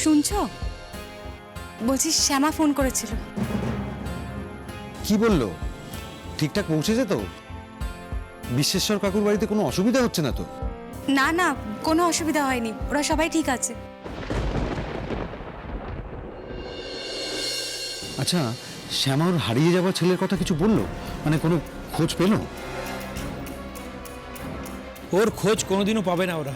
শুনছো? বলছি শ্যামা ফোন করেছিল। কি বললো? ঠিকঠাক পৌঁছেছে তো? বিশ্বেশ্বর কাকুর বাড়িতে কোনো অসুবিধা হচ্ছে না তো? না না, কোনো অসুবিধা হয়নি, ওরা সবাই ঠিক আছে। আচ্ছা, শ্যামা ওর হারিয়ে যাওয়া ছেলের কথা কিছু বললো? মানে কোনো খোঁজ পেলো? ওর খোঁজ কোনোদিনও পাবে না ওরা।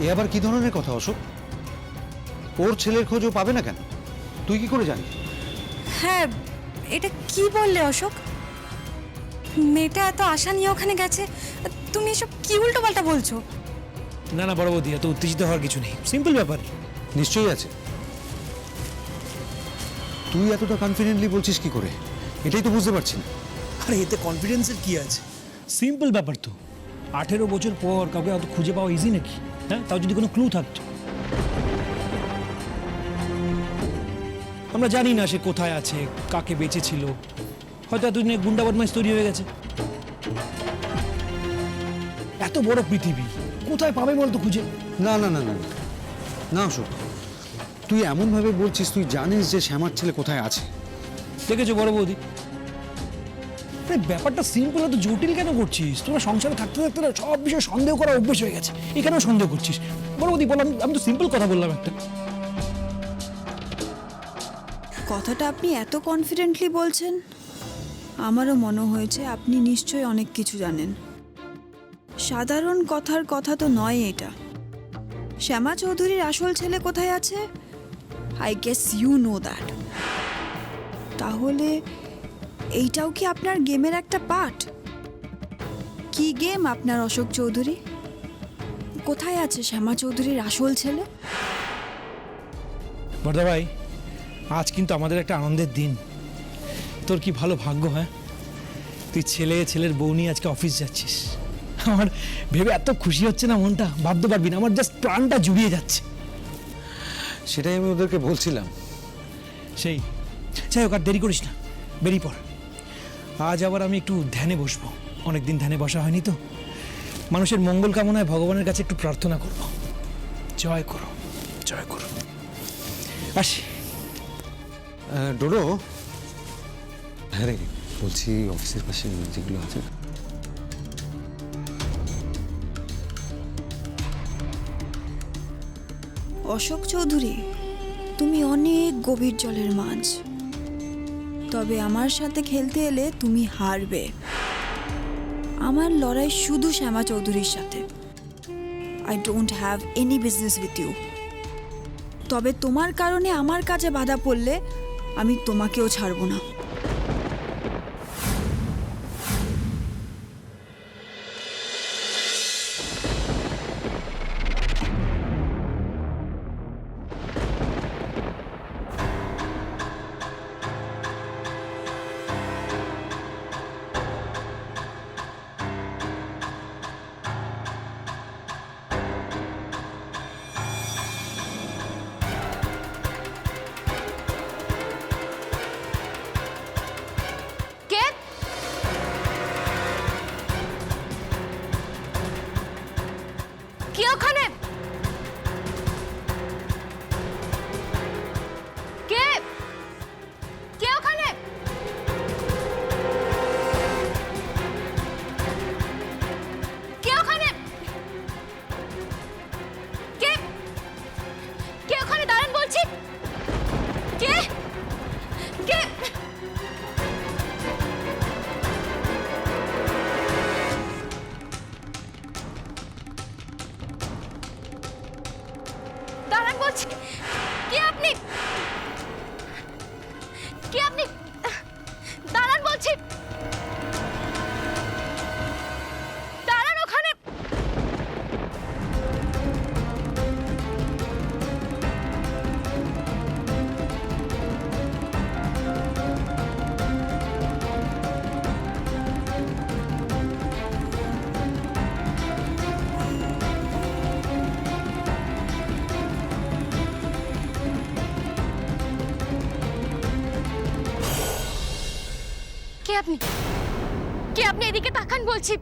এ আবার কি ধরনের কথা অশোক? ওর ছেলের খোঁজ ও পাবে না কেন? তুই কি করে জানিস? হ্যাঁ, এটা কি বললে অশোক? মেয়েটা এত আশা নিয়ে ওখানে গেছে, তুমি এসব কি উল্টো পাল্টা বলছো? না না বড় বৌদি, এত উত্তেজিত হওয়ার কিছু নেই, সিম্পল ব্যাপার। নিশ্চয়ই আছে। তুই এতটা কনফিডেন্টলি বলছিস কি করে? এটাই তো বুঝতে পারছি না। আরে এতে কনফিডেন্সের কি আছে? সিম্পল ব্যাপার তো। 18 বছর পর কাউকে অত খুঁজে পাওয়া ইজি নাকি? হ্যাঁ, তাও যদি কোনো ক্লু থাকতো। আমরা জানি না সে কোথায় আছে, কাকে বেঁচেছিল। হয়তো এতদিনে গুন্ডা বদমাইশ তৈরি হয়ে গেছে। এত বড় পৃথিবী, কোথায় পাবে বলতো খুঁজে? না না না না না, না অশোক, তুই এমনভাবে বলছিস তুই জানিস যে শ্যামার ছেলে কোথায় আছে। দেখেছো বড় বৌদি, আরে ব্যাপারটা সিম্পল, এত জটিল কেন করছিস? তোরা সংসারে থাকতে থাকতে না সব বিষয়ে সন্দেহ করা অভ্যেস হয়ে গেছে। এখানেও সন্দেহ করছিস? বড় বৌদি বল, আমি তো সিম্পল কথা বললাম একটা। কথাটা আপনি এত কনফিডেন্টলি বলছেন, আমারও মনে হয়েছে আপনি নিশ্চয়ই অনেক কিছু জানেন। সাধারণ কথার কথা তো নয় এটা। শ্যামা চৌধুরীর আসল ছেলে কোথায় আছে? I guess you know that. তাহলে এইটাও কি আপনার গেমের একটা পার্ট? কি গেম আপনার অশোক চৌধুরী? কোথায় আছে শ্যামা চৌধুরীর আসল ছেলে? বর্দা ভাই, আজ কিন্তু আমাদের একটা আনন্দের দিন। তোর কি ভালো ভাগ্য, হ্যাঁ? তুই ছেলের বউ নিয়ে আজকে অফিস যাচ্ছিস। আমার ভেবে এত খুশি হচ্ছে না, মনটা ভাবতে পারবি না, আমার জাস্ট প্রাণটা জুড়িয়ে যাচ্ছে। সেটাই আমি ওদেরকে বলছিলাম। সেই যাই হোক, আর দেরি করিস না, বেরিয়ে পড়। আজ আবার আমি একটু ধ্যানে বসবো, অনেকদিন ধ্যানে বসা হয়নি তো। মানুষের মঙ্গল কামনায় ভগবানের কাছে একটু প্রার্থনা করব। জয় করো, জয় করো। আসি। ডোডো, হ্যাঁ রে, বলছি অফিসের পাশে যেগুলো আছে অশোক চৌধুরী, তুমি অনেক গভীর জলের মাছ, তবে আমার সাথে খেলতে এলে তুমি হারবে। আমার লড়াই শুধু শ্যামা চৌধুরীর সাথে। I don't have any business with you. তবে তোমার কারণে আমার কাজে বাধা পড়লে আমি তোমাকেও ছাড়বো না। কে? কে ওখানে? কে? কে ওখানে? কে ওখানে? কে? কে ওখানে? দাঁড়ান বলছি। কে? কে? দাঁড়ান বলছি। কে আপনি? কে আপনি? দাঁড়ান বলছি। দাঁড়ান ওখানে। কে আপনি? কে আপনি? এদিকে তাকান বলছি।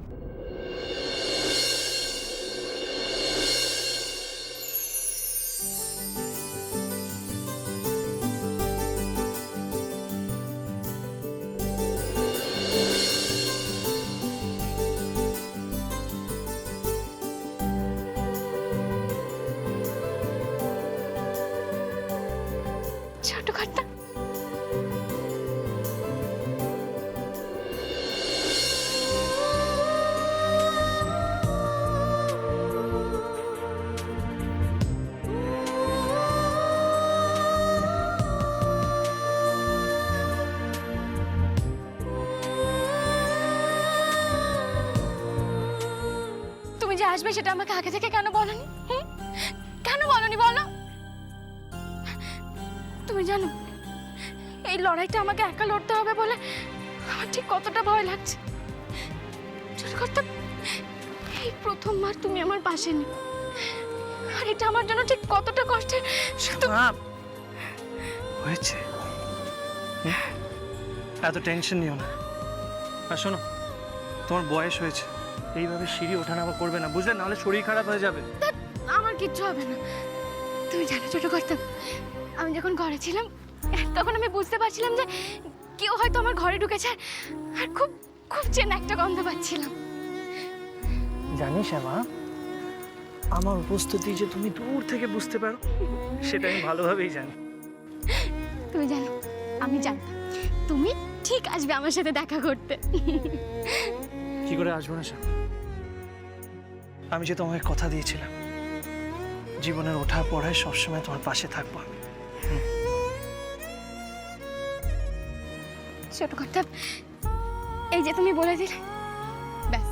আসবে সেটা আমাকে আগে থেকে কেন বলনি? কেন বলনি বলো? তুমি জানো এই লড়াইটা আমাকে একা লড়তে হবে বলে আমার ঠিক কতটা ভয় লাগছে। সৃষ্টিকর্তা, এই প্রথমবার তুমি আমার পাশে নেই, আর এটা আমার জন্য ঠিক কতটা কষ্টের। শুধু হয়েছে, এত টেনশন নিও না। আর শোনো, তোমার বয়স হয়েছে, এইভাবে সিঁড়ি ওঠানামা করবে না, বুঝলে? নাহলে শরীর খারাপ হয়ে যাবে। আমার কিচ্ছু হবে না। তুমি জানো ছোট কর্তা, আমি যখন ঘরে ছিলাম তখন আমি বুঝতে পারছিলাম যে কেউ হয়তো আমার ঘরে ঢুকেছে, আর খুব খুব চেনা একটা গন্ধ পাচ্ছিলাম। জানিস শ্যামা, আমার উপস্থিতি যে তুমি দূর থেকে বুঝতে পারো সেটা আমি ভালোভাবেই জানি। তুমি জানো, আমি জানতাম তুমি ঠিক আসবে আমার সাথে দেখা করতে। কি করে আসবো না শ্যামা? আমি যে তোমাকে কথা দিয়েছিলাম জীবনের ওঠা পড়ায় সবসময় তোমার পাশে থাকবো আমি। ছোট কর্তা, এই যে তুমি বলে দিলে, ব্যাস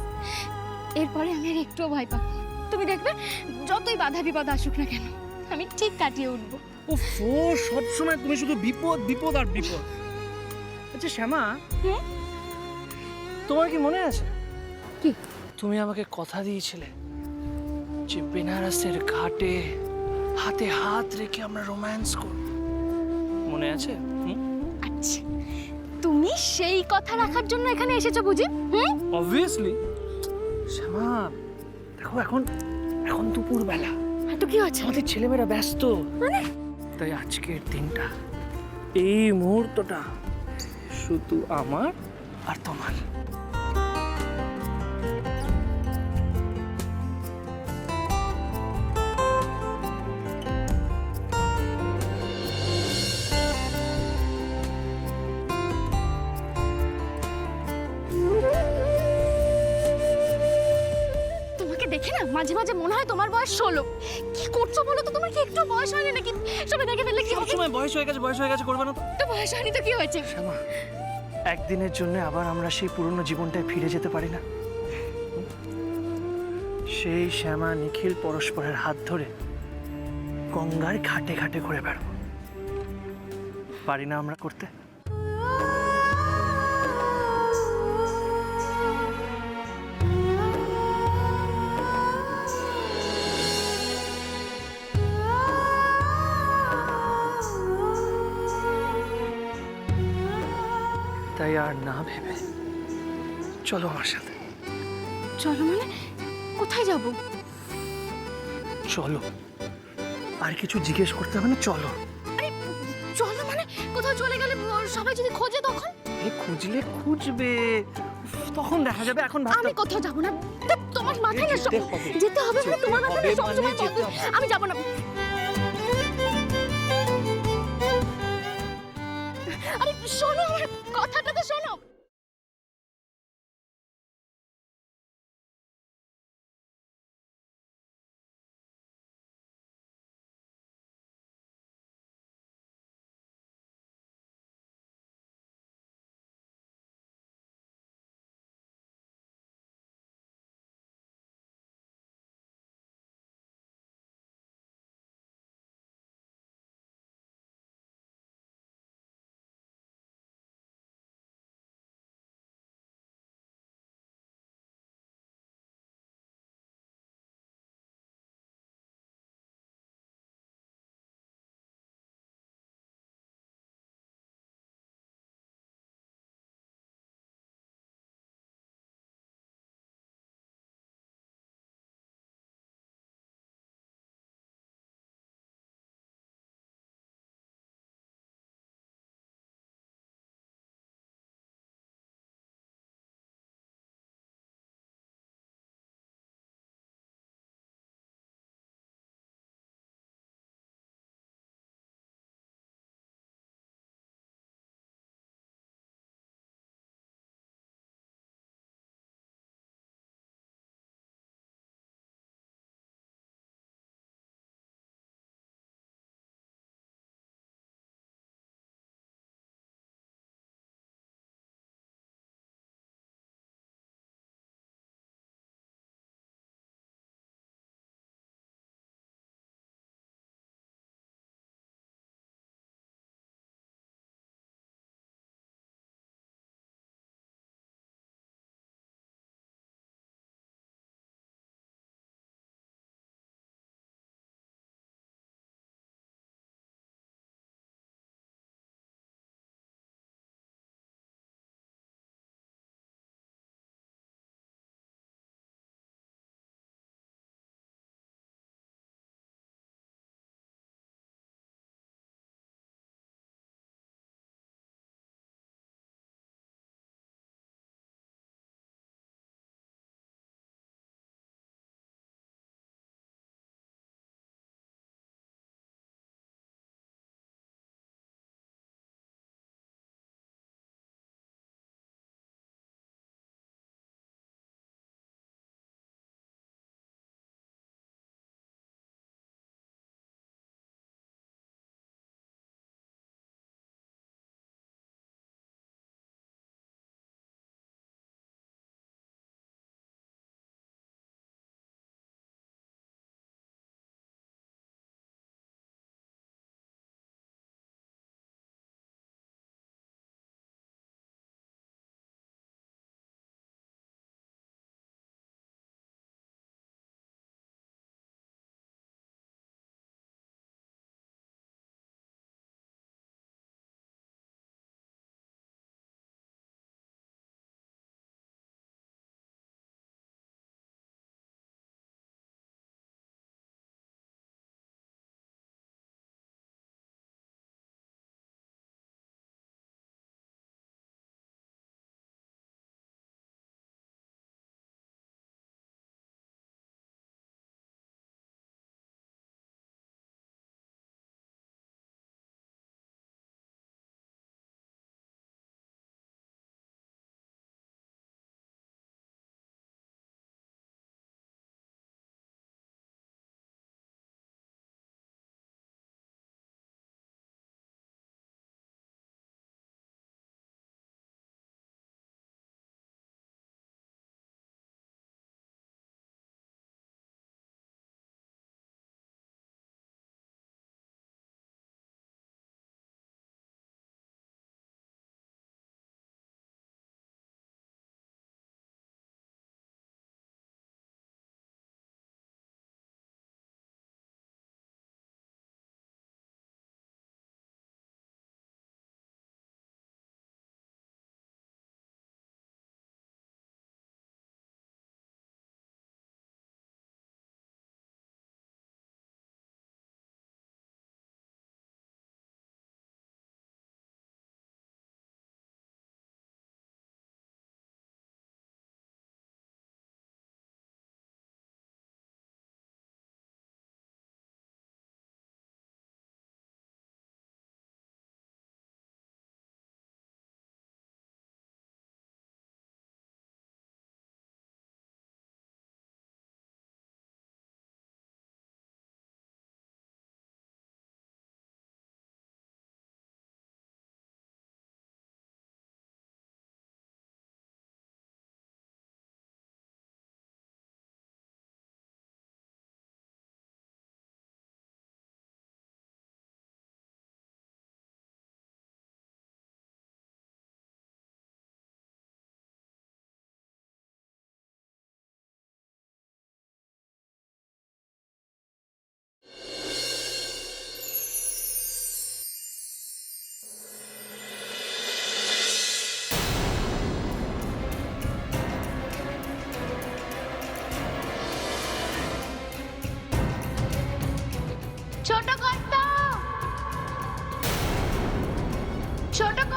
এরপরে আমি আর একটুও ভয় পাবো না। তুমি দেখবে যতই বাধা বিপদ আসুক না কেন আমি ঠিক কাটিয়ে উঠবো। ওফো, সবসময় তুমি শুধু বিপদ বিপদ আর বিপদ। আচ্ছা শ্যামা, তোমার কি মনে আছে কি? তুমি আমাকে কথা দিয়েছিলে যে বেনারসের ঘাটে হাতে হাত রেখে আমরা রোম্যান্স করব, মনে আছে? আচ্ছা, তুমি সেই কথা রাখার জন্য এখানে এসেছো বুঝি? অবভিয়াসলি। শ্যামা দেখো, এখন এখন দুপুর বেলা, তো কি হচ্ছে? আমাদের ছেলেমেয়েরা ব্যস্ত, তাই আজকের দিনটা, এই মুহূর্তটা শুধু আমার আর তোমার। তোমাকে দেখে না মাঝে মাঝে মনে হয় তোমার বয়স 16। কি করছো বলো তো? তোমার কি একটু বয়স হয়নি নাকি? সবাই দেখে ফেললে কি হবে? সবসময় বয়স হয়ে গেছে করবে না তো? তো বয়স হয়নি তো কি হয়েছে? শ্যামা, একদিনের জন্য আবার আমরা সেই পুরনো জীবনটায় ফিরে যেতে পারি না? সেই শ্যামা নিখিল পরস্পরের হাত ধরে গঙ্গার ঘাটে ঘাটে ঘুরে বেড়াবো, পারি না আমরা করতে? তাই আর না ভেবে চলো আমার সাথে। চলো মানে কোথায় যাব? চলো, আর কিছু জিজ্ঞেস করতে হবে না, চলো। আরে চলো মানে কোথাও চলে গেলে সবাই যদি খোঁজে তখন? খুঁজলে খুঁজবে, তখন দেখা যাবে, এখন ভাবতে আমি কোথাও যাব না। তোমার মাথায় না যেতে হবে। যেতে হবে মানে তোমার যেতে মাথায় হবে, সবসময় মানে যেতে হবে। আমি যাব না। আরে শোনো, আমার কথাটা তো শোনো।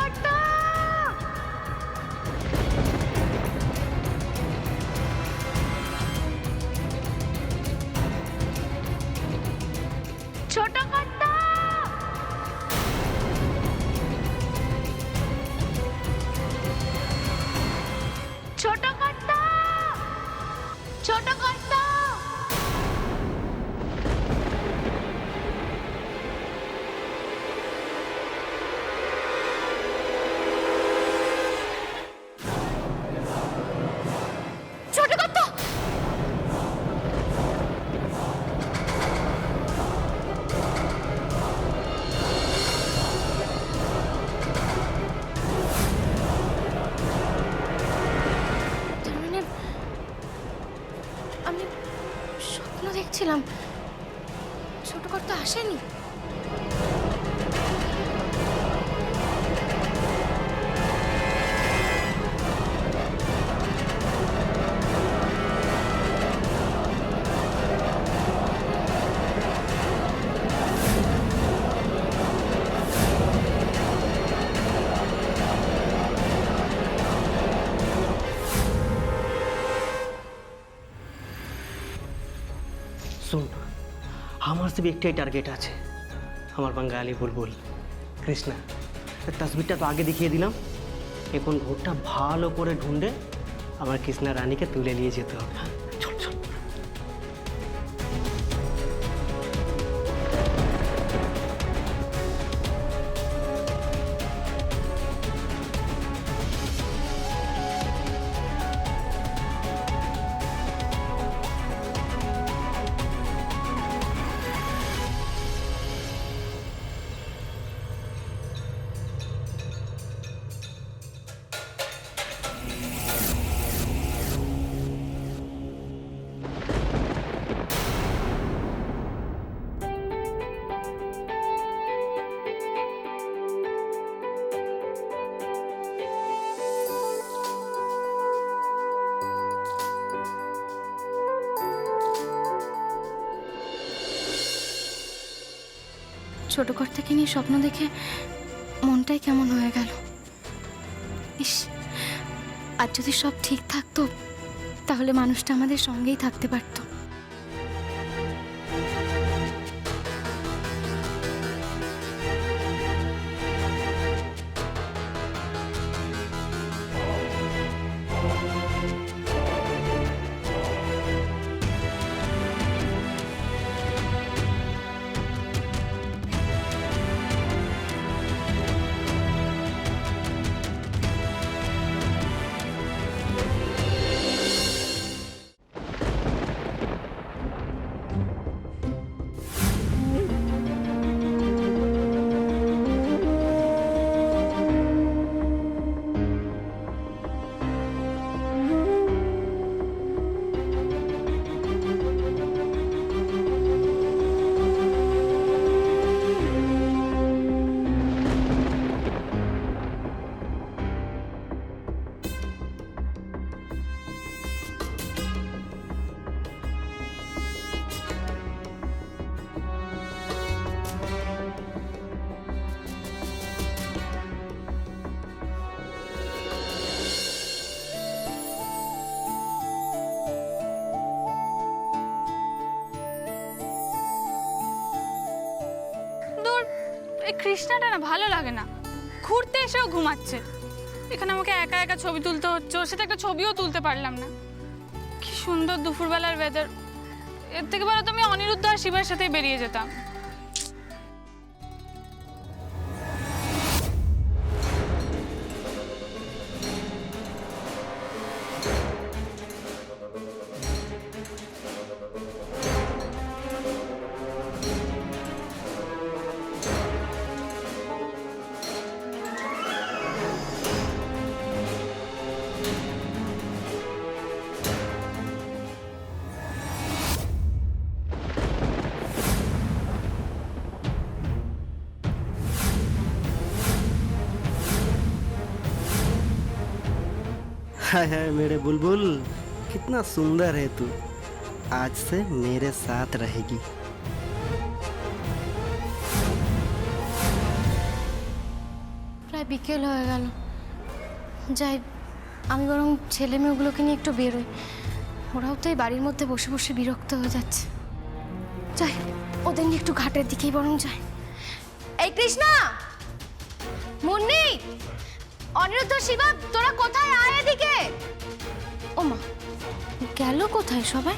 কর্তা! ছোট কর্তা! ছোট কর্তা! ছোট কর্তা! ছোট কর্তা! তার মানে আমি স্বপ্ন দেখছিলাম, ছোট কর্তা আসেনি। सुन আমার সিर्फ একটাই টার্গেট আছে, আমার বাঙালি বুলবুল কৃষ্ণা। তসবিরটা তো আগে দেখিয়ে দিলাম, এখন ঘরটা ভালো করে ঢুঁড়ে আমার কৃষ্ণা রানীকে তুলে নিয়ে যেতে হবে। হ্যাঁ, চল চল। ছোট কর্তাকে নিয়ে স্বপ্ন দেখে মনটাই কেমন হয়ে গেল। ইস, আর যদি সব ঠিক থাকতো তাহলে মানুষটা আমাদের সঙ্গেই থাকতে পারতো। এই কৃষ্ণাটা না ভালো লাগে না, ঘুরতে এসেও ঘুমাচ্ছে। এখানে আমাকে একা একা ছবি তুলতে হচ্ছে, ওর সাথে একটা ছবিও তুলতে পারলাম না। কি সুন্দর দুপুরবেলার ওয়েদার, এর থেকে ভালো তো আমি অনিরুদ্ধ আর শিবার সাথেই বেরিয়ে যেতাম। हाय हाय मेरे बुलबुल, कितना सुंदर है तू। आज से मेरे साथ रहेगी। প্রায় বিকেল হয়ে গেল। যাই, আমি বরং ছেলে মেয়েগুলোকে নিয়ে একটু বেরোই। ওরাও তো এই বাড়ির মধ্যে বসে বসে বিরক্ত হয়ে যাচ্ছে। যাই, ওদের নিয়ে একটু ঘাটের দিকেই বরং যাই। এই কৃষ্ণা, মুন্নি, অনিরুদ্ধ, শিবা, তোরা কোথায়? আয় এদিকে। ওমা, গেল কোথায় সবাই?